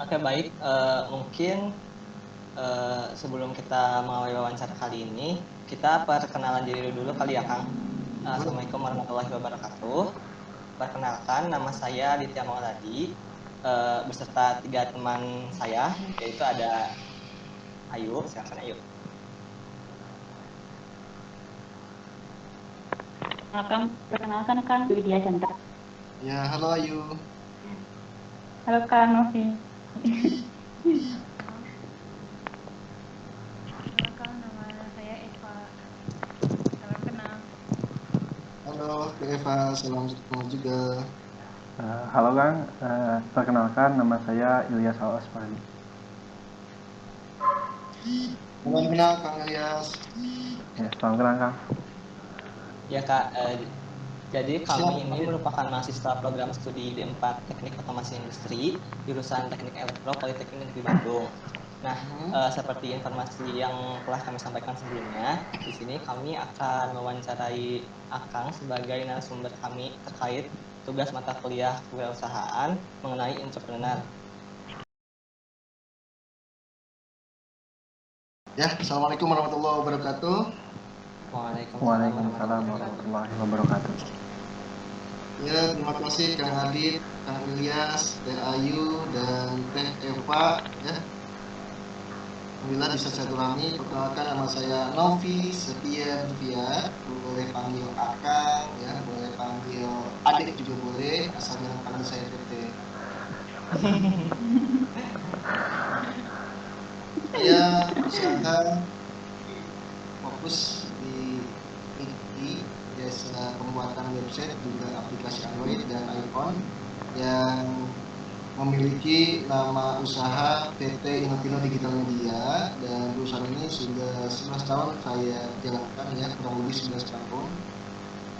Oke baik, mungkin sebelum kita mengawali wawancara kali ini, kita perkenalan diri dulu kali ya Kang. Assalamualaikum warahmatullahi wabarakatuh. Perkenalkan, nama saya Ditya Mauladi, beserta 3 teman saya, yaitu ada Ayu, silakan Ayu. Perkenalkan Kang Widya Chandra. Ya, halo Ayu. Halo Kang Novi. Halo Kang, nama saya Eva. Salam kenal. Halo, Eva. Salam kenal juga. Halo Kang, perkenalkan nama saya Ilyas Al-Asfari. Salam kenal Kang Ilyas. Ya, salam kenal Kang. Ya Kak, jadi kami ini merupakan mahasiswa program studi D4 Teknik Otomasi Industri, jurusan Teknik Elektro Politeknik Negeri Bandung. Nah, seperti informasi yang telah kami sampaikan sebelumnya, di sini kami akan mewawancarai Akang sebagai narasumber kami terkait tugas mata kuliah kewirausahaan mengenai entrepreneur. Ya, Assalamualaikum warahmatullahi wabarakatuh. Waalaikumsalam warahmatullahi wabarakatuh. Ya, terima kasih Kang Adit, Kang Ilyas, Teh Ayu, dan Teh Eva. Ya, alhamdulillah bisa silaturahmi. Perkenalkan, nama saya Novi Setia Fiat. Boleh panggil Akang, ya, boleh panggil adik juga boleh, asal jangan panggil saya Tete. Saya usaha fokus di IT, jasa pembuatan website juga aplikasi Android dan iPhone yang memiliki nama usaha PT Inopino Digital Media, dan perusahaan ini sudah 11 tahun saya jalankan, ya, kurang lebih 11 tahun,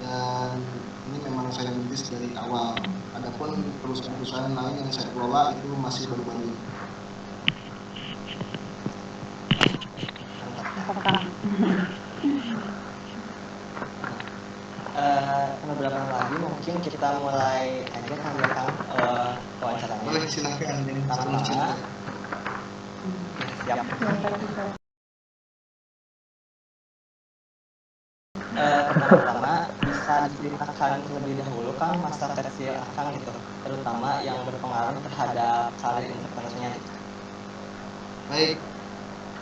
dan ini memang saya rintis dari awal. Adapun perusahaan-perusahaan lain yang saya kelola itu masih baru-baru. Kang. Beberapa lagi mungkin kita mulai aja kan ya Kang wawancaranya. Boleh, silakan. Pertama, siap. Pertama-tama bisa diceritakan terlebih dahulu Kang masa kecil Akang gitu, terutama yang berpengaruh terhadap karir entrepreneurnya gitu. Baik,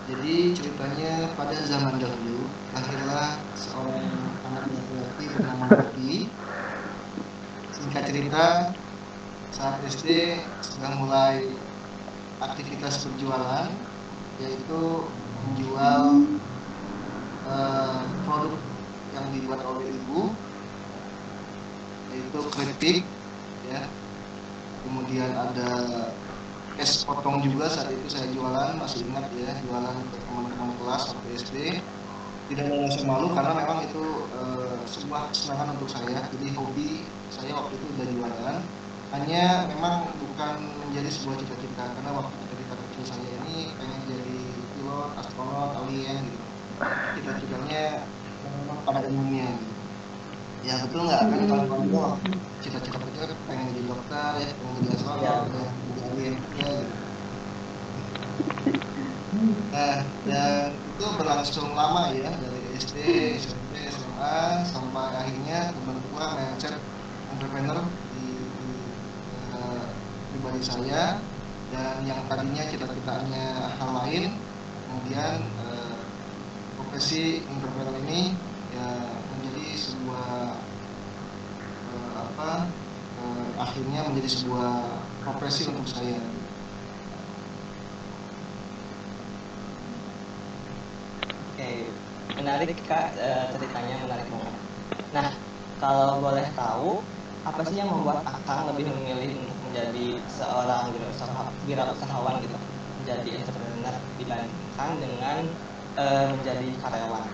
jadi ceritanya pada zaman dahulu lahirlah seorang anak laki-laki bernama Novi. Singkat cerita, saat SD sudah mulai aktivitas berjualan, yaitu menjual produk yang dibuat oleh ibu, yaitu keripik, ya. Kemudian ada es potong juga, saat itu saya jualan, masih ingat ya, jualan ke teman-teman kelas waktu SD. Tidak ada rasa malu karena memang itu sebuah kesenangan untuk saya, jadi hobi saya waktu itu udah jualan. Hanya memang bukan menjadi sebuah cita-cita, karena waktu cita-cita kecil saya ini pengen jadi pilot, astronot, alien gitu. Cita-citanya memang pada umumnya gitu. Ya betul nggak kan, kalau juga cita-cita kecil pengen jadi dokter, ya, pengen jadi astronot, ya, jadi alien juga gitu. Nah, dan itu berlangsung lama ya, dari SD, SMP, SMA, sampai akhirnya terbentuklah mindset entrepreneur di pribadi saya, dan yang tadinya cita-citanya hal lain, kemudian profesi entrepreneur ini ya menjadi sebuah akhirnya menjadi sebuah profesi untuk saya. Oke, menarik Kak, ceritanya menarik banget. Nah, kalau boleh tahu, apa sih yang membuat Akang lebih memilih untuk menjadi seorang wirausahawan gitu, menjadi entrepreneur dibandingkan dengan menjadi karyawan?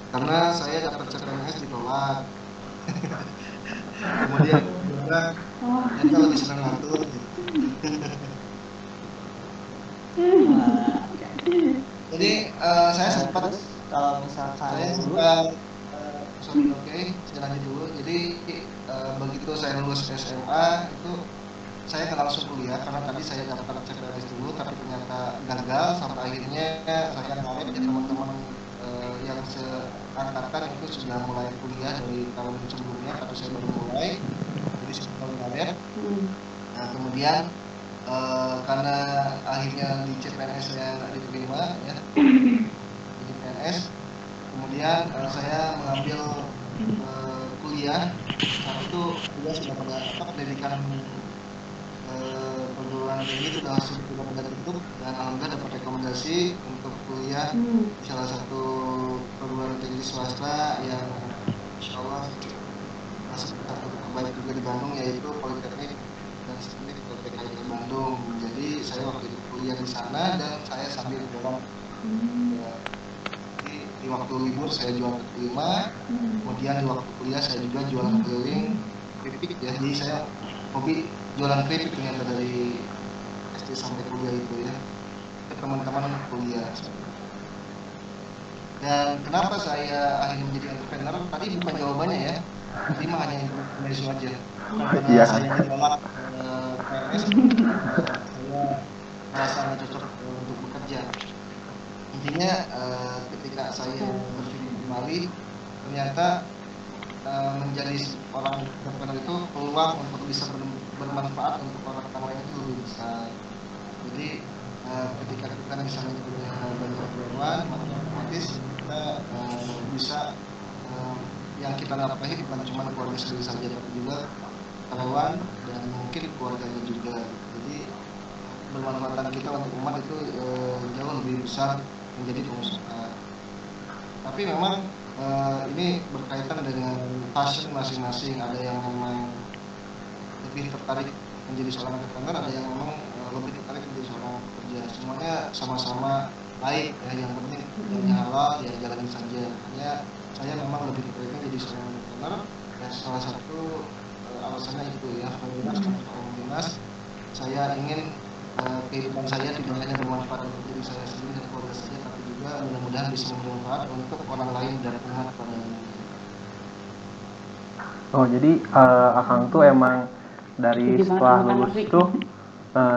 Karena saya dapat CPNS ditolak. Kemudian juga ternyata lebih senang ngatur gitu. Jadi saya sempat kalau misalkan oke, saya lanjut dulu. Jadi begitu saya lulus SMA itu saya nggak langsung kuliah karena tadi saya daftar CPNS dulu, tapi ternyata gagal sampai akhirnya saya ngalir ya teman-teman yang seangkatan itu sudah mulai kuliah dari tahun sebelumnya, tapi saya baru mulai, jadi saya baru ngalir. Nah kemudian karena akhirnya di CPNS saya nggak diterima ya di PNS, kemudian saya mengambil kuliah saat itu juga sudah pada pendidikan perguruan tinggi sudah pada tutup, dan alhamdulillah dapat rekomendasi untuk kuliah di salah satu perguruan tinggi swasta yang insya Allah masuk satu terbaik juga di Bandung, yaitu Politeknik dan Teknik PTKI Bandung. Jadi saya waktu itu kuliah di sana dan saya sambil jualan. Jadi di waktu libur saya jual kaki lima, kemudian di waktu kuliah saya juga jualan keliling keripik ya. Jadi saya hobi jualan keripik ternyata dari SD sampai kuliah itu ya, ke teman-teman kuliah. Dan kenapa saya akhirnya menjadi entrepreneur? Tadi bukan jawabannya ya, tadi mah hanya informasi aja. Karena saya ditolak PNS, saya merasa nggak cocok untuk bekerja. Intinya ketika saya berpikir kembali, ternyata menjadi orang entrepreneur itu peluang untuk bisa bermanfaat untuk orang lain itu lebih besar. Jadi ketika kita misalnya punya banyak karyawan, maka otomatis kita bisa yang kita nafkahi bukan cuma keluarga sendiri saja, tapi juga karyawan dan mungkin keluarganya juga. Jadi bermanfaatan kita untuk umat itu jauh lebih besar menjadi pengusaha. Tapi memang ini berkaitan dengan passion masing-masing. Ada yang memang lebih tertarik menjadi seorang entrepreneur, ada yang memang lebih tertarik menjadi seorang pekerja. Semuanya sama-sama baik ya, yang penting yang halal ya jalanin saja. Hanya saya memang lebih tertarik menjadi seorang entrepreneur dan salah satu alasannya itu ya, dinas saya ingin kehidupan saya tidak hanya bermanfaat untuk diri saya sendiri dan keluarga saja, tapi juga mudah-mudahan bisa bermanfaat untuk orang lain dan umat pada umumnya. Oh, jadi Akang tuh emang dari setelah lulus tuh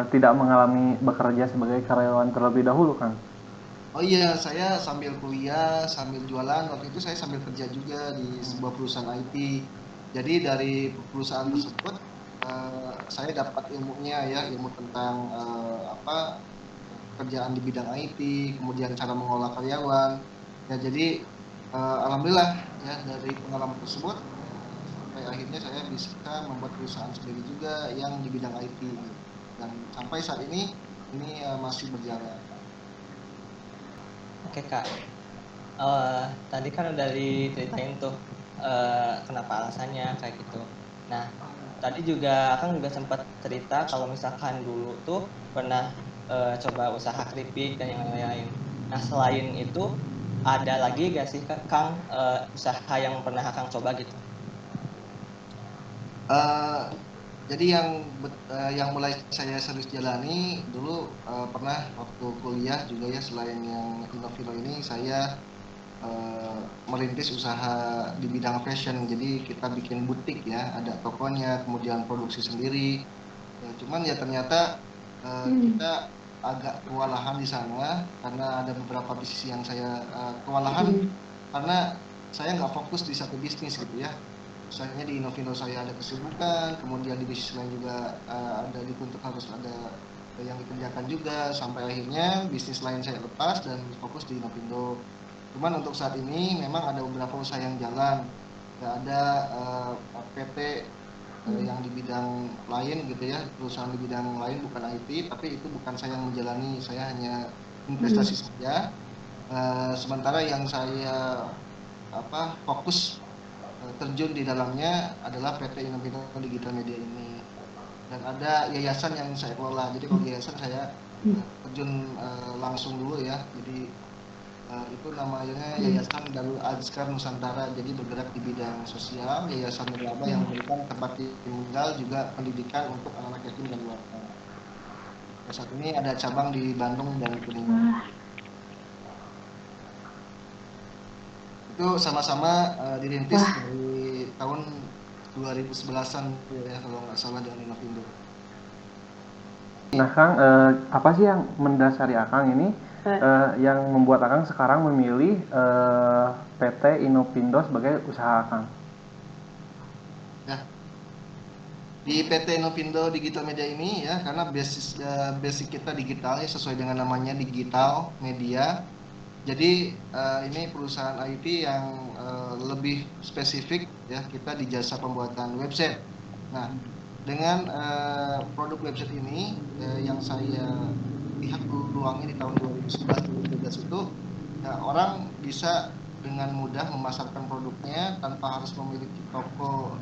tidak mengalami bekerja sebagai karyawan terlebih dahulu, Kang? Oh iya, saya sambil kuliah, sambil jualan. Waktu itu saya sambil kerja juga di sebuah perusahaan IT. Jadi dari perusahaan tersebut saya dapat ilmunya ya, ilmu tentang kerjaan di bidang IT, kemudian cara mengolah karyawan. Ya jadi alhamdulillah ya dari pengalaman tersebut sampai akhirnya saya bisa membuat perusahaan sendiri juga yang di bidang IT dan sampai saat ini masih berjalan. Oke Kak, tadi kan udah diceritain tuh kenapa alasannya kayak gitu. Nah, tadi juga Akang juga sempat cerita kalau misalkan dulu tuh pernah coba usaha keripik dan yang lain-lain. Nah, selain itu ada lagi gak sih Kang usaha yang pernah Akang coba gitu? Jadi yang mulai saya serius jalani dulu pernah waktu kuliah juga ya, selain yang Inovino ini saya merintis usaha di bidang fashion. Jadi kita bikin butik ya, ada tokonya, kemudian produksi sendiri. Ya, cuman ya ternyata kita agak kewalahan di sana karena ada beberapa bisnis yang saya kewalahan karena saya nggak fokus di satu bisnis gitu ya. Misalnya di Inovino saya ada kesibukan, kemudian di bisnis lain juga ada dituntut harus ada yang dikerjakan juga, sampai akhirnya bisnis lain saya lepas dan fokus di Inovino. Cuman untuk saat ini memang ada beberapa usaha yang jalan, nggak ada PT yang di bidang lain gitu ya, perusahaan di bidang lain bukan IT, tapi itu bukan saya yang menjalani, saya hanya investasi saja. Sementara yang saya fokus terjun di dalamnya adalah PT Inovino Digital Media ini, dan ada yayasan yang saya kelola. Jadi kalau yayasan saya terjun langsung dulu ya, jadi itu namanya Yayasan Darul Azkar Nusantara, jadi bergerak di bidang sosial, yayasan nirlaba yang memberikan tempat tinggal juga pendidikan untuk anak-anak yatim dan duafa. Saat ini ada cabang di Bandung dan Kuningan. Itu sama-sama dirintis dari tahun 2011-an ya kalau nggak salah dengan Inovino. Nah Kang, apa sih yang mendasari Akang ini yang membuat Akang sekarang memilih PT Inopindo sebagai usaha Akang? Ya, di PT Inopindo Digital Media ini ya, karena basic kita digital ya, sesuai dengan namanya digital media. Jadi ini perusahaan IT yang lebih spesifik ya, kita di jasa pembuatan website. Nah, dengan produk website ini yang saya lihat peluangnya di tahun 2011-2013 itu, ya, orang bisa dengan mudah memasarkan produknya tanpa harus memiliki toko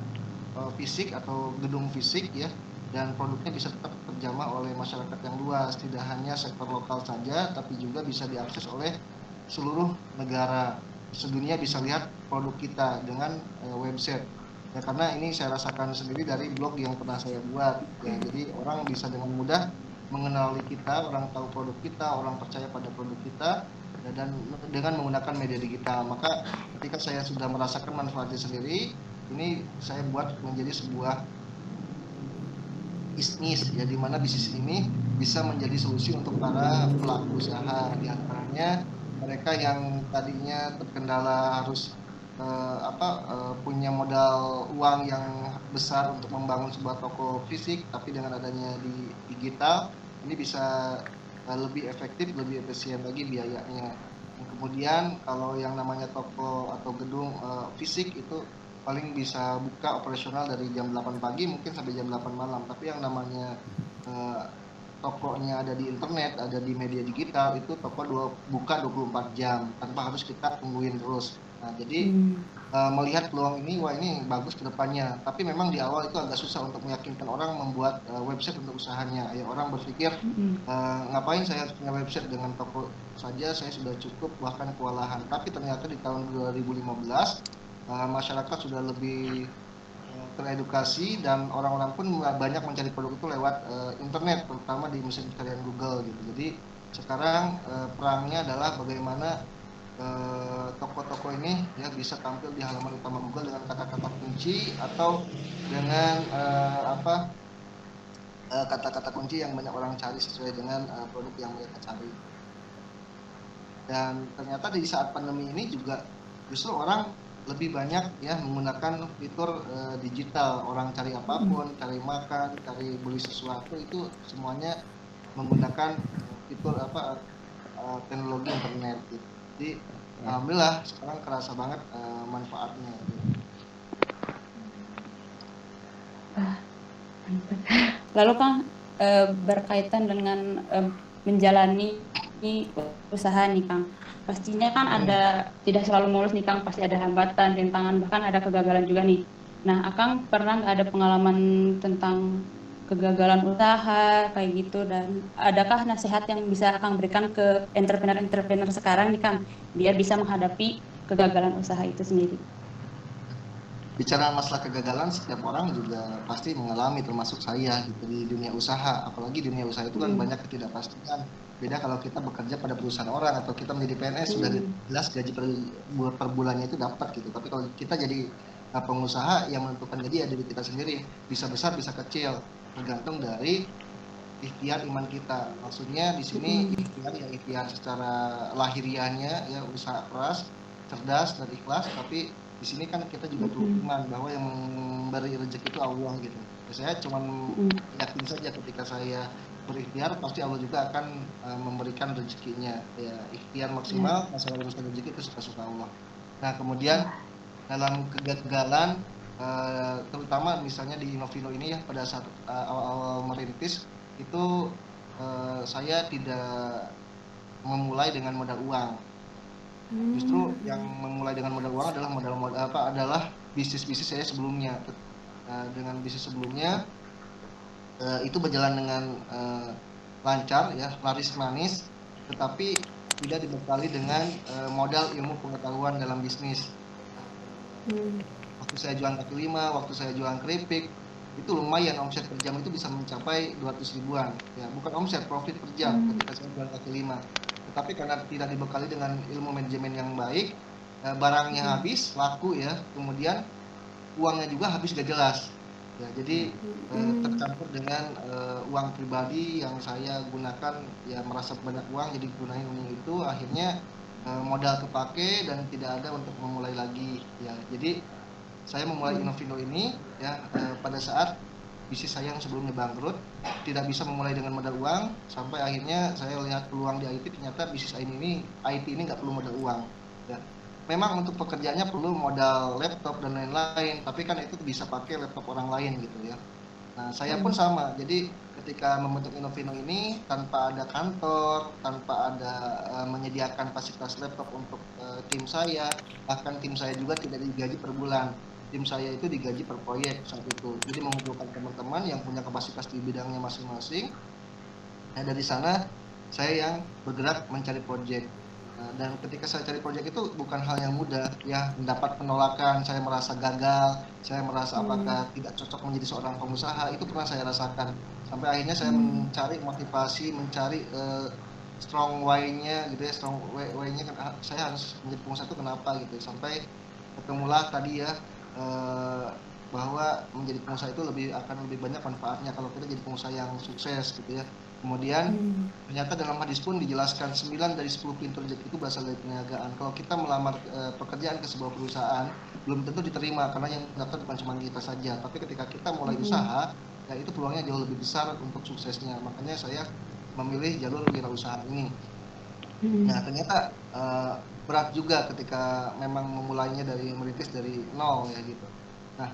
fisik atau gedung fisik ya, dan produknya bisa tetap terjamah oleh masyarakat yang luas, tidak hanya sektor lokal saja tapi juga bisa diakses oleh seluruh negara sedunia, bisa lihat produk kita dengan website ya, karena ini saya rasakan sendiri dari blog yang pernah saya buat ya. Jadi orang bisa dengan mudah mengenali kita, orang tahu produk kita, orang percaya pada produk kita ya, dan dengan menggunakan media digital. Maka ketika saya sudah merasakan manfaatnya sendiri, ini saya buat menjadi sebuah bisnis ya, di mana bisnis ini bisa menjadi solusi untuk para pelaku usaha, di antaranya mereka yang tadinya terkendala harus punya modal uang yang besar untuk membangun sebuah toko fisik, tapi dengan adanya di digital ini bisa lebih efektif, lebih efisien lagi biayanya. Kemudian kalau yang namanya toko atau gedung fisik itu paling bisa buka operasional dari jam 8 pagi mungkin sampai jam 8 malam. Tapi yang namanya tokonya ada di internet, ada di media digital, itu toko buka 24 jam tanpa harus kita tungguin terus. Nah, jadi melihat peluang ini, wah ini bagus ke depannya. Tapi memang di awal itu agak susah untuk meyakinkan orang membuat website untuk usahanya. Ya, orang berpikir ngapain saya harus punya website, dengan toko saja saya sudah cukup, bahkan kewalahan. Tapi ternyata di tahun 2015 masyarakat sudah lebih teredukasi dan orang-orang pun banyak mencari produk itu lewat internet, terutama di mesin pencarian Google gitu. Jadi sekarang perangnya adalah bagaimana toko-toko ini ya bisa tampil di halaman utama Google dengan kata-kata kunci atau dengan kata-kata kunci yang banyak orang cari sesuai dengan produk yang mereka cari. Dan ternyata di saat pandemi ini juga justru orang lebih banyak ya menggunakan fitur digital. Orang cari apapun, cari makan, cari beli sesuatu, itu semuanya menggunakan fitur teknologi internet gitu. Jadi alhamdulillah sekarang kerasa banget manfaatnya gitu. Lalu Kang, berkaitan dengan menjalani usaha nih Kang, pastinya kan ada, tidak selalu mulus nih Kang, pasti ada hambatan, rintangan, bahkan ada kegagalan juga nih. Nah, Akang pernah nggak ada pengalaman tentang kegagalan usaha kayak gitu, dan adakah nasihat yang bisa Akang berikan ke entrepreneur sekarang nih Kang, biar bisa menghadapi kegagalan usaha itu sendiri? Bicara masalah kegagalan, setiap orang juga pasti mengalami, termasuk saya gitu, di dunia usaha. Apalagi dunia usaha itu kan banyak ketidakpastian. Beda kalau kita bekerja pada perusahaan orang atau kita menjadi PNS, sudah jelas gaji per bulannya itu dapat gitu. Tapi kalau kita jadi pengusaha, yang menentukan gaji ya diri kita sendiri, bisa besar bisa kecil, tergantung dari ikhtiar iman kita. Maksudnya di sini ikhtiar ya ikhtiar secara lahiriahnya ya, usaha keras, cerdas dan ikhlas. Tapi di sini kan kita juga perlu iman bahwa yang memberi rezeki itu Allah gitu. Ya, saya cuma yakin saja ketika saya berikhtiar pasti Allah juga akan memberikan rezekinya. Ya, ikhtiar maksimal, masalah urusan rezeki itu suka-suka Allah. Nah, kemudian dalam kegagalan terutama misalnya di Inovindo ini ya, pada saat awal-awal merintis itu saya tidak memulai dengan modal uang. Justru yang memulai dengan modal uang adalah bisnis-bisnis saya sebelumnya. Dengan bisnis sebelumnya itu berjalan dengan lancar ya, laris manis, tetapi tidak dibekali dengan modal ilmu pengetahuan dalam bisnis. Waktu saya jualan kaki lima, waktu saya jualan keripik, itu lumayan, omset per jam itu bisa mencapai 200 ribuan ya, bukan omset, profit per jam ketika saya jualan kaki lima. Tetapi karena tidak dibekali dengan ilmu manajemen yang baik, barangnya habis, laku ya, kemudian uangnya juga habis gak jelas. ya. Jadi tercampur dengan uang pribadi yang saya gunakan, ya merasa banyak uang jadi gunain itu, akhirnya modal kepake dan tidak ada untuk memulai lagi ya. Jadi saya memulai Innovindo ini ya pada saat bisnis saya yang sebelumnya bangkrut, tidak bisa memulai dengan modal uang, sampai akhirnya saya lihat peluang di IT, ternyata bisnis IT ini nggak perlu modal uang ya. Memang untuk pekerjaannya perlu modal laptop dan lain-lain, tapi kan itu bisa pakai laptop orang lain gitu ya. Nah, saya pun sama. Jadi ketika membentuk Innovindo ini tanpa ada kantor, tanpa ada menyediakan fasilitas laptop untuk tim saya, bahkan tim saya juga tidak digaji per bulan. Tim saya itu digaji per proyek saat itu. Jadi mengumpulkan teman-teman yang punya kapasitas di bidangnya masing-masing. Nah, dari sana saya yang bergerak mencari proyek. Nah, dan ketika saya cari proyek itu bukan hal yang mudah ya, mendapat penolakan, saya merasa gagal, saya merasa apakah tidak cocok menjadi seorang pengusaha, itu pernah saya rasakan. Sampai akhirnya saya mencari motivasi, mencari strong why-nya gitu ya, strong why-nya saya harus menjadi pengusaha itu kenapa gitu. Sampai ketemulah tadi ya bahwa menjadi pengusaha itu akan lebih banyak manfaatnya kalau kita jadi pengusaha yang sukses gitu ya. Kemudian ternyata dalam hadis pun dijelaskan 9 dari 10 pintu rezeki itu berasal dari perniagaan. Kalau kita melamar pekerjaan ke sebuah perusahaan belum tentu diterima, karena yang daftar bukan cuma kita saja, tapi ketika kita mulai usaha ya itu peluangnya jauh lebih besar untuk suksesnya. Makanya saya memilih jalur wirausaha ini. Nah, ternyata berat juga ketika memang memulainya dari merintis dari nol ya gitu. Nah,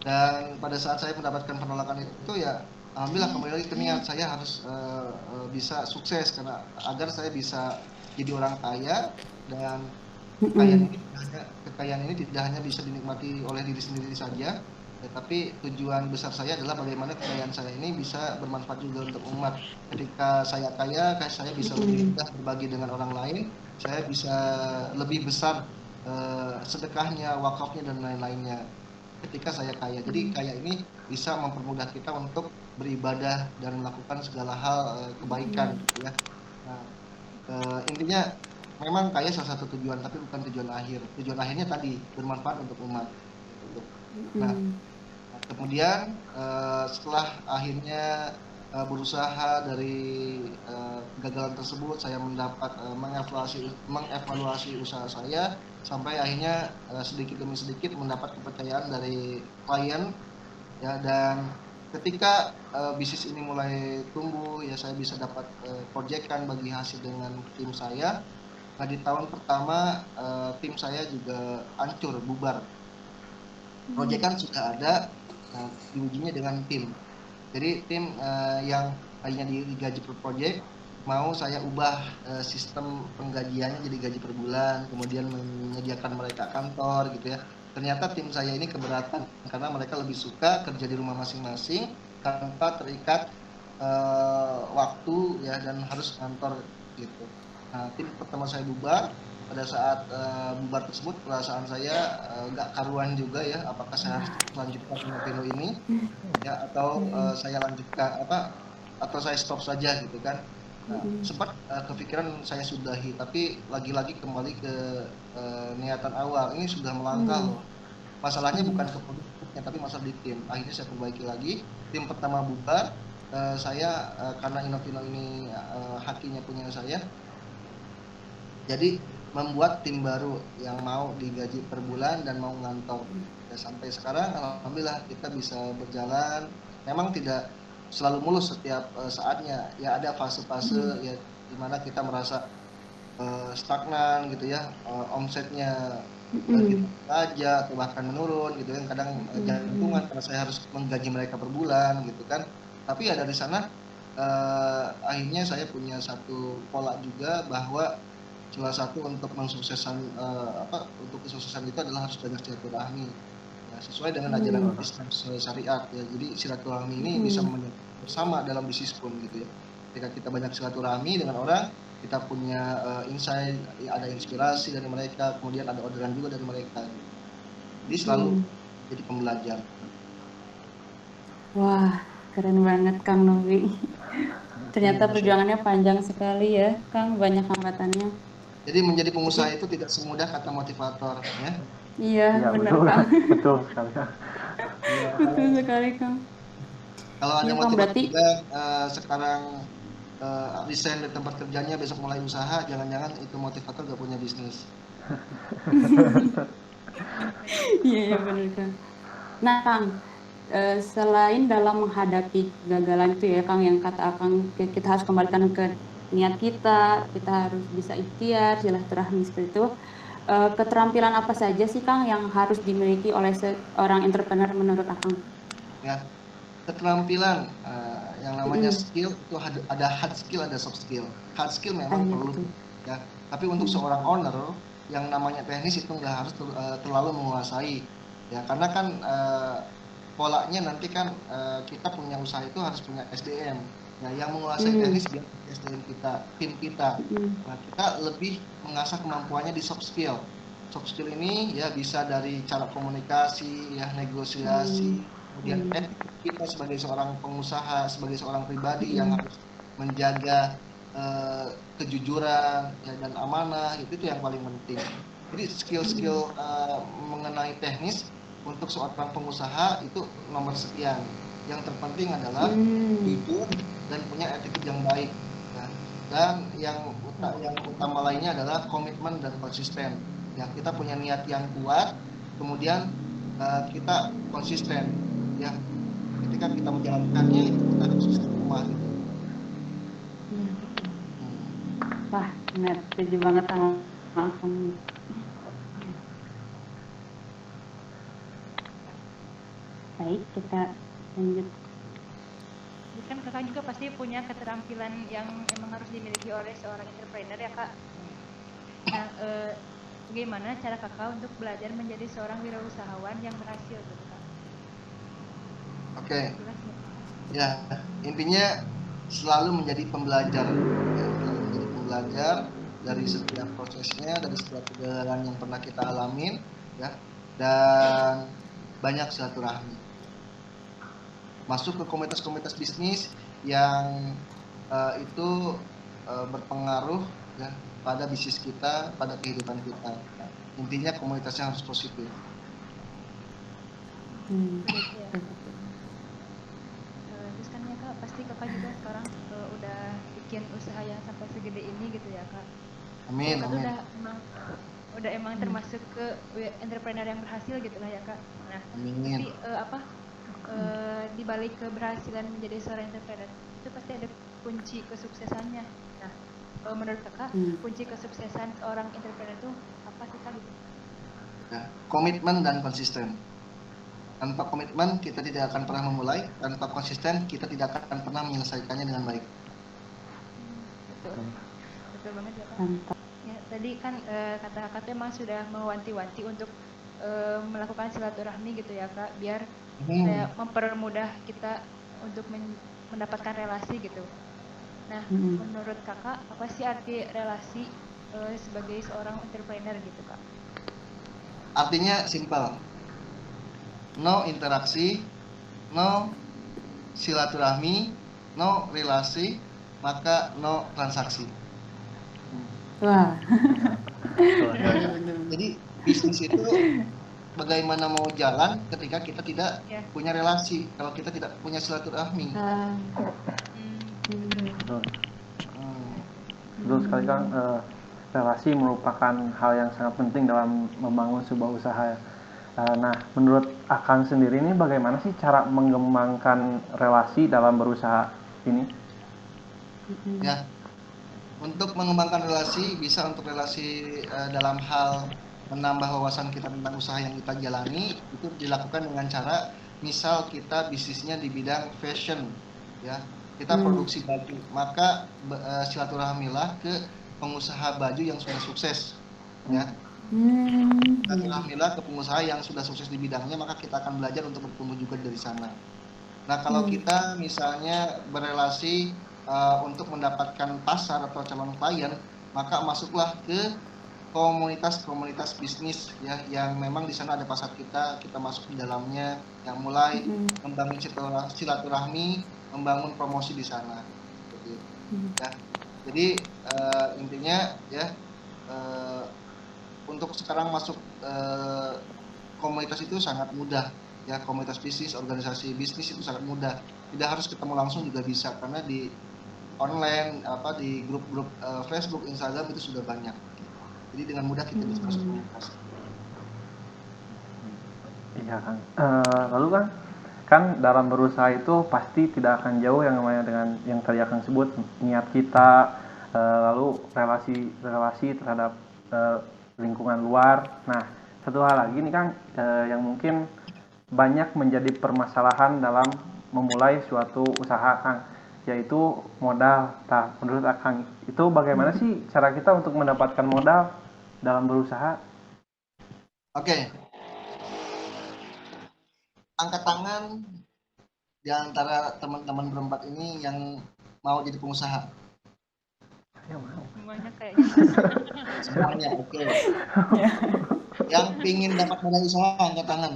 dan pada saat saya mendapatkan penolakan itu ya alhamdulillah kembali lagi ke niat saya harus bisa sukses, karena agar saya bisa jadi orang kaya, dan kekayaan ini tidak hanya bisa dinikmati oleh diri sendiri saja, tapi tujuan besar saya adalah bagaimana kekayaan saya ini bisa bermanfaat juga untuk umat. Ketika saya kaya, saya bisa lebih mudah berbagi dengan orang lain, saya bisa lebih besar sedekahnya, wakafnya dan lain-lainnya ketika saya kaya. Jadi kaya ini bisa mempermudah kita untuk beribadah dan melakukan segala hal kebaikan gitu ya. Nah, intinya memang kaya salah satu tujuan, tapi bukan tujuan akhir. Tujuan akhirnya tadi bermanfaat untuk umat gitu. Nah, kemudian setelah akhirnya berusaha dari kegagalan tersebut, saya mendapat mengevaluasi usaha saya sampai akhirnya sedikit demi sedikit mendapat kepercayaan dari klien ya. Dan ketika bisnis ini mulai tumbuh ya, saya bisa dapat proyekan bagi hasil dengan tim saya. Nah, di tahun pertama tim saya juga hancur, bubar. Proyekan sudah ada, diujinya dengan tim. Jadi tim yang hanya digaji per proyek, mau saya ubah sistem penggajiannya jadi gaji per bulan, kemudian menyediakan mereka kantor gitu ya. Ternyata tim saya ini keberatan karena mereka lebih suka kerja di rumah masing-masing tanpa terikat waktu ya, dan harus kantor gitu. Nah, tim pertama saya bubar. Pada saat bubar tersebut perasaan saya nggak karuan juga ya, apakah saya harus lanjutkan Innovindo ini ya, atau saya lanjutkan atau saya stop saja gitu kan. Nah, sempat kepikiran saya sudahi, tapi lagi-lagi kembali ke niatan awal. Ini sudah melangkah loh. Masalahnya bukan ke produknya, tapi masalah di tim. Akhirnya saya perbaiki lagi. Tim pertama bubar, saya karena Innovindo ini hakinya punya saya, jadi membuat tim baru yang mau digaji per bulan dan mau ngantor. Ya, sampai sekarang alhamdulillah kita bisa berjalan. Memang tidak selalu mulus setiap saatnya. Ya ada fase-fase ya dimana kita merasa stagnan gitu ya, omsetnya gitu aja atau bahkan menurun gitu kan, kadang jantungan karena saya harus menggaji mereka per bulan gitu kan. Tapi ya dari sana akhirnya saya punya satu pola juga, bahwa salah satu untuk untuk kesuksesan itu adalah harus banyak silaturahmi ya, sesuai dengan ajaran Islam syariat ya. Jadi silaturahmi ini bisa bersama dalam bisnis pun gitu ya. Ketika kita banyak silaturahmi dengan orang, kita punya insight, ada inspirasi dari mereka, kemudian ada orderan juga dari mereka. Jadi selalu jadi pembelajar. Wah, keren banget Kang Novi. Ternyata perjuangannya panjang sekali ya Kang, banyak hambatannya. Jadi menjadi pengusaha itu tidak semudah kata motivator ya. Iya, benar betul, Kang. betul sekali. Ya, Betul sekali Kang. kalau ada Iya Kang, motivasi berarti juga sekarang resign dari tempat kerjanya, besok mulai usaha, jangan-jangan itu motivator gak punya bisnis. iya iya benar Kang. Nah Kang, selain dalam menghadapi kegagalan itu ya Kang, yang kata Akang kita harus kembalikan ke niat kita harus bisa ikhtiar, silaturahmi seperti itu. Keterampilan apa saja sih Kang yang harus dimiliki oleh seorang entrepreneur menurut Akang? Ya, keterampilan yang namanya Mm. skill itu ada hard skill, ada soft skill. Hard skill Ah, memang iya perlu, betul. ya, tapi untuk seorang owner yang namanya teknis itu nggak harus terlalu menguasai, ya, karena kan polanya nanti kan kita punya usaha itu harus punya SDM, ya, yang menguasai teknis biar SDM kita, tim kita. Nah, kita lebih mengasah kemampuannya di soft skill. Soft skill ini ya bisa dari cara komunikasi, ya, negosiasi, kemudian etik kita sebagai seorang pengusaha, sebagai seorang pribadi yang harus menjaga kejujuran, ya, dan amanah, itu yang paling penting. Jadi skill-skill mengenai teknis untuk seorang pengusaha itu nomor sekian. Yang terpenting adalah jujur dan punya etika yang baik, ya. Dan yang utama lainnya adalah komitmen dan konsisten. Ya, kita punya niat yang kuat, kemudian kita konsisten, ya, ketika kita menjalankannya kita harus istiqomah gitu. Wah, benar, setuju banget sama Akang. Baik, kita lanjut. Jadi kan kakak juga pasti punya keterampilan yang emang harus dimiliki oleh seorang entrepreneur ya kak. Nah, bagaimana cara kakak untuk belajar menjadi seorang wirausahawan yang berhasil gitu kak? Oke, Jelas nggak? ya, intinya selalu menjadi pembelajar, ya, selalu menjadi pembelajar dari setiap prosesnya, dari setiap kegagalan yang pernah kita alamin, ya, dan banyak silaturahmi. Masuk ke komunitas-komunitas bisnis yang itu berpengaruh, ya, pada bisnis kita, pada kehidupan kita. Intinya komunitasnya harus positif. Gitu ya. Terus kan ya kak, pasti kakak juga sekarang udah bikin usaha yang sampai segede ini gitu ya kak. Amin, Kakak tuh amin. udah emang termasuk ke entrepreneur yang berhasil gitu lah ya kak. Nah, Amin. tapi di balik keberhasilan menjadi seorang entrepreneur itu pasti ada kunci kesuksesannya. Nah, menurut kakak kunci kesuksesan seorang entrepreneur itu apa sih kak gitu? Ya, komitmen dan konsisten. Tanpa komitmen kita tidak akan pernah memulai, tanpa konsisten kita tidak akan pernah menyelesaikannya dengan baik. Betul, betul banget ya kak. Mantap. Ya, tadi kan kata kakak tuh emang sudah mewanti-wanti untuk melakukan silaturahmi gitu ya kak, biar kayak mempermudah kita untuk mendapatkan relasi gitu. Nah, menurut kakak apa sih arti relasi sebagai seorang entrepreneur gitu kak? Artinya simpel. No interaksi, no silaturahmi, no relasi, maka no transaksi. Wah. Jadi bisnis itu bagaimana mau jalan ketika kita tidak punya relasi, kalau kita tidak punya silaturahmi. Betul sekali Kang, relasi merupakan hal yang sangat penting dalam membangun sebuah usaha. Nah, menurut Akang sendiri ini bagaimana sih cara mengembangkan relasi dalam berusaha ini? Ya, untuk mengembangkan relasi bisa untuk relasi dalam hal menambah wawasan kita tentang usaha yang kita jalani, itu dilakukan dengan cara misal kita bisnisnya di bidang fashion, ya, kita produksi baju, maka silaturahmilah ke pengusaha baju yang sudah sukses, ya. Silaturahmilah ke pengusaha yang sudah sukses di bidangnya, maka kita akan belajar untuk bertumbuh juga dari sana. Nah, kalau kita misalnya berelasi untuk mendapatkan pasar atau calon klien, maka masuklah ke komunitas-komunitas bisnis, ya, yang memang di sana ada pasar kita masuk di dalamnya, yang mulai membangun silaturahmi, membangun promosi di sana. Ya. Jadi intinya ya untuk sekarang masuk komunitas itu sangat mudah, ya komunitas bisnis, organisasi bisnis itu sangat mudah. Tidak harus ketemu langsung juga bisa, karena di online di grup-grup Facebook, Instagram itu sudah banyak. Jadi dengan mudah kita bisa masuk komunitas. Iya Kang. Lalu kan dalam berusaha itu pasti tidak akan jauh yang namanya dengan yang tadi Kang sebut, niat kita, lalu relasi terhadap lingkungan luar. Nah, satu hal lagi nih Kang, yang mungkin banyak menjadi permasalahan dalam memulai suatu usaha Kang, yaitu modal. Nah, menurut Kang itu bagaimana sih cara kita untuk mendapatkan modal dalam berusaha? Oke. Angkat tangan di antara teman-teman berempat ini yang mau jadi pengusaha. Semuanya kayaknya. Semuanya, oke. Yang pingin dapat modal usaha, angkat tangan.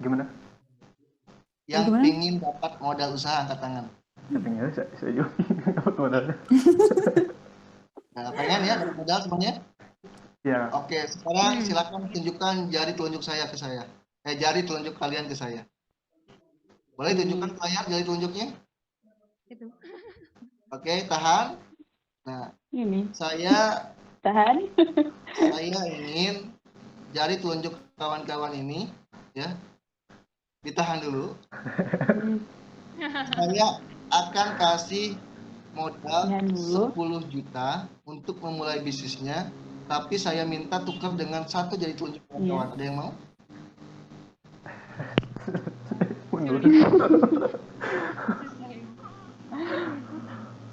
Gimana? Yang pingin dapat modal usaha, angkat tangan. Ketinggalan saya juga dapat modalnya. Nah, pengen ya dapat modal semuanya? Ya. Oke, sekarang silakan tunjukkan jari telunjuk saya ke saya. Jari telunjuk kalian ke saya. Boleh tunjukkan ke layar jari telunjuknya? Itu. Oke, tahan. Nah, Ini. saya Tahan. Saya ingin jari telunjuk kawan-kawan ini ya ditahan dulu. Saya akan kasih modal 10 juta untuk memulai bisnisnya, tapi saya minta tukar dengan 1 jari telunjuk kawan-kawan. Ada yang mau?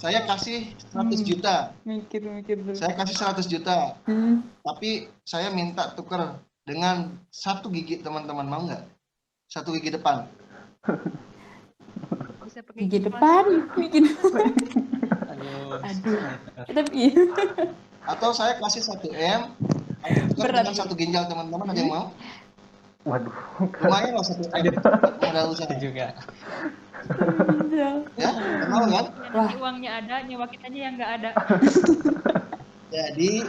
Saya kasih 100 juta. Mikir dulu. Saya kasih 100 juta. Tapi saya minta tukar dengan 1 gigi teman-teman, mau nggak? 1 gigi depan. Bisa pakai Gigi depan, bikin. Aduh. Tapi Atau saya kasih 1 M, tukar dengan 1 ginjal teman-teman, ada yang mau? Waduh. Lumayan lah 1 M modal usaha juga. ya, mau kan? Nanti uangnya ada, nyawa kitanya yang nggak ada. Jadi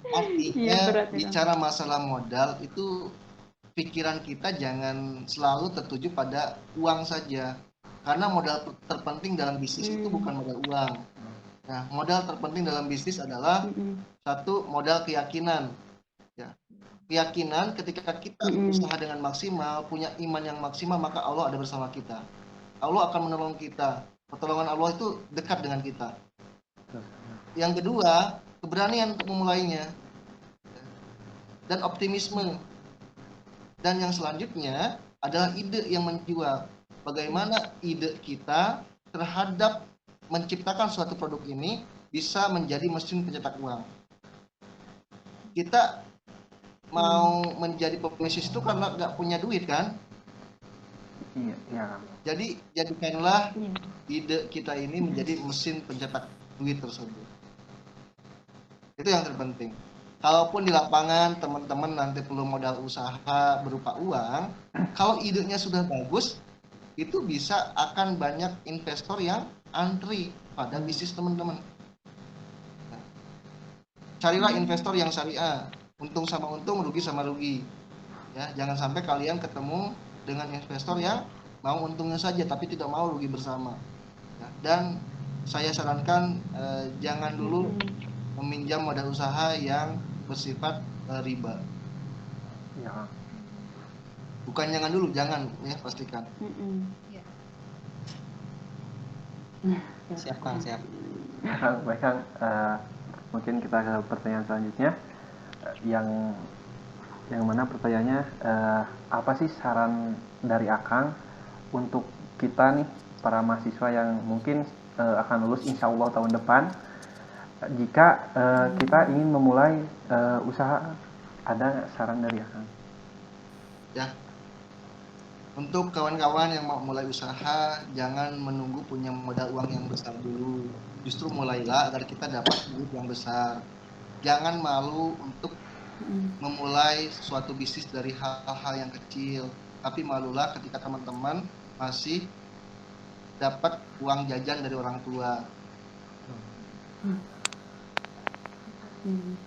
artinya Iya, berat, bicara masalah modal itu pikiran kita jangan selalu tertuju pada uang saja, karena modal terpenting dalam bisnis itu bukan modal uang. Nah, modal terpenting dalam bisnis adalah satu, modal keyakinan. Ya. Keyakinan ketika kita berusaha dengan maksimal, punya iman yang maksimal, maka Allah ada bersama kita. Allah akan menolong kita. Pertolongan Allah itu dekat dengan kita. Yang kedua, keberanian untuk memulainya. Dan optimisme. Dan yang selanjutnya adalah ide yang menjual. Bagaimana ide kita terhadap menciptakan suatu produk ini bisa menjadi mesin pencetak uang. Kita mau menjadi pebisnis itu karena nggak punya duit kan? Iya. Jadi jadikanlah ide kita ini menjadi mesin pencetak duit tersebut. Itu yang terpenting. Kalaupun di lapangan teman-teman nanti perlu modal usaha berupa uang, kalau idenya sudah bagus, itu bisa akan banyak investor yang antri pada bisnis teman-teman. Carilah investor yang syariah, untung sama untung, rugi sama rugi. Ya, jangan sampai kalian ketemu dengan investor yang mau untungnya saja tapi tidak mau rugi bersama. Ya, dan saya sarankan jangan dulu meminjam modal usaha yang bersifat riba. Ya. Bukan jangan dulu, jangan ya, pastikan. Ya. Siap Kang, siap. Baik Kang, mungkin kita ke pertanyaan selanjutnya. Yang mana pertanyaannya, apa sih saran dari Akang untuk kita nih para mahasiswa yang mungkin akan lulus insya Allah tahun depan, jika kita ingin memulai usaha, ada saran dari Akang? Ya, untuk kawan-kawan yang mau mulai usaha, jangan menunggu punya modal uang yang besar dulu. Justru mulailah agar kita dapat duit yang besar. Jangan malu untuk memulai suatu bisnis dari hal-hal yang kecil, tapi malulah ketika teman-teman masih dapat uang jajan dari orang tua.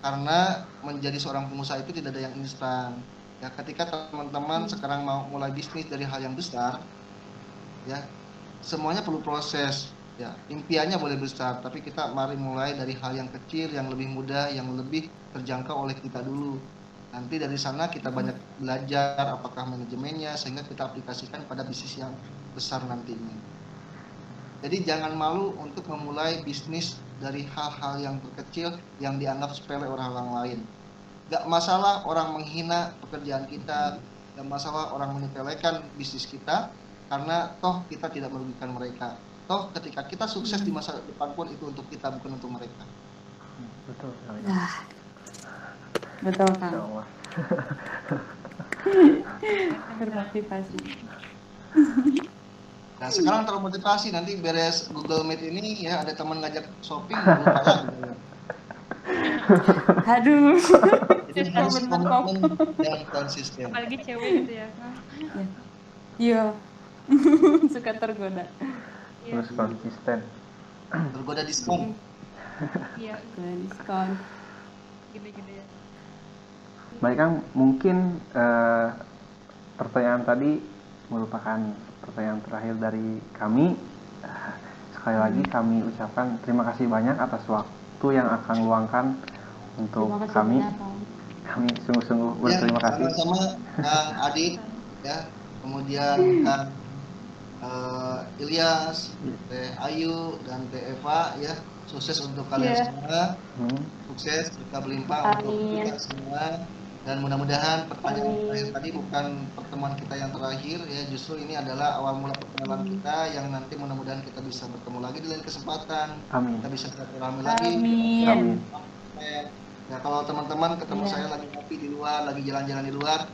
Karena menjadi seorang pengusaha itu tidak ada yang instan. Ya, ketika teman-teman sekarang mau mulai bisnis dari hal yang besar, ya, semuanya perlu proses. Ya, impiannya boleh besar, tapi kita mari mulai dari hal yang kecil, yang lebih mudah, yang lebih terjangkau oleh kita dulu. Nanti dari sana kita banyak belajar apakah manajemennya, sehingga kita aplikasikan pada bisnis yang besar nantinya. Jadi jangan malu untuk memulai bisnis dari hal-hal yang terkecil yang dianggap sepele orang lain. Gak masalah orang menghina pekerjaan kita, gak masalah orang menyepelekan bisnis kita, karena toh kita tidak merugikan mereka. Toh ketika kita sukses di masa depan pun itu untuk kita, bukan untuk mereka. Betul sekali. Nah, betul Insya Kang. Allah. Termotivasi. Nah sekarang termotivasi, nanti beres Google Meet ini ya ada teman ngajak shopping, lupa lagi. Aduh. Jadi Bener harus kok. komitmen dan konsisten. Apalagi cewek gitu ya Kak. Iya. Suka tergoda. Iya, Terus konsisten. Tergoda diskon. iya, Diskon. gede-gede ya. Baik Kang, mungkin pertanyaan tadi merupakan pertanyaan terakhir dari kami. Sekali lagi kami ucapkan terima kasih banyak atas waktu yang akan luangkan untuk Terima kasih kami. banyak Kang. Kami sungguh-sungguh berterima Ya, kasih. sama-sama Kang Adit, ya, kemudian Kang Ilyas, Teh Ayu, dan Teh Eva, ya, sukses untuk kalian Iya. semua, sukses berkah berlimpah untuk Amin. kita semua, dan mudah-mudahan pertanyaan Amin. terakhir tadi bukan pertemuan kita yang terakhir, ya, justru ini adalah awal mula perkenalan kita yang nanti mudah-mudahan kita bisa bertemu lagi di lain kesempatan, Amin. kita bisa silaturahmi lagi. Amin. Ya, kalau teman-teman ketemu Iya. saya lagi ngopi di luar, lagi jalan-jalan di luar,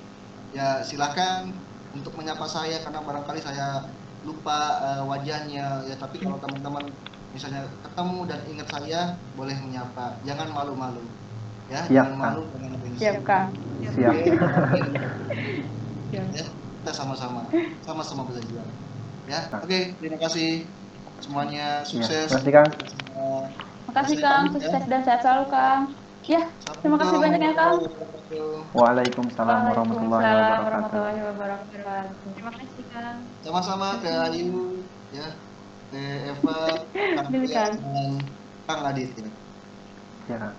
ya silakan untuk menyapa saya karena barangkali saya lupa wajahnya, ya, tapi kalau teman-teman misalnya ketemu dan ingat saya, boleh menyapa, jangan malu-malu, ya. Siap, Jangan Kang. malu, jangan gengsi. Siap Kang. Siap. Oke, Siap. ya, kita sama-sama belajar, ya. Kang. Oke, terima kasih semuanya, sukses. terima kasih, Kang. Makasih Kang, sukses dan sehat selalu Kang. Ya, terima kasih banyak ya Kang. Waalaikumsalam warahmatullahi Waalaikumsalam wabarakatuh. warahmatullahi wabarakatuh. Terima kasih Kang. Sama-sama Teh Ayu, ya, Teh Eva, Kang Demi Ilyas, Kang. dan Kang Adit, ya. Ya, Kang.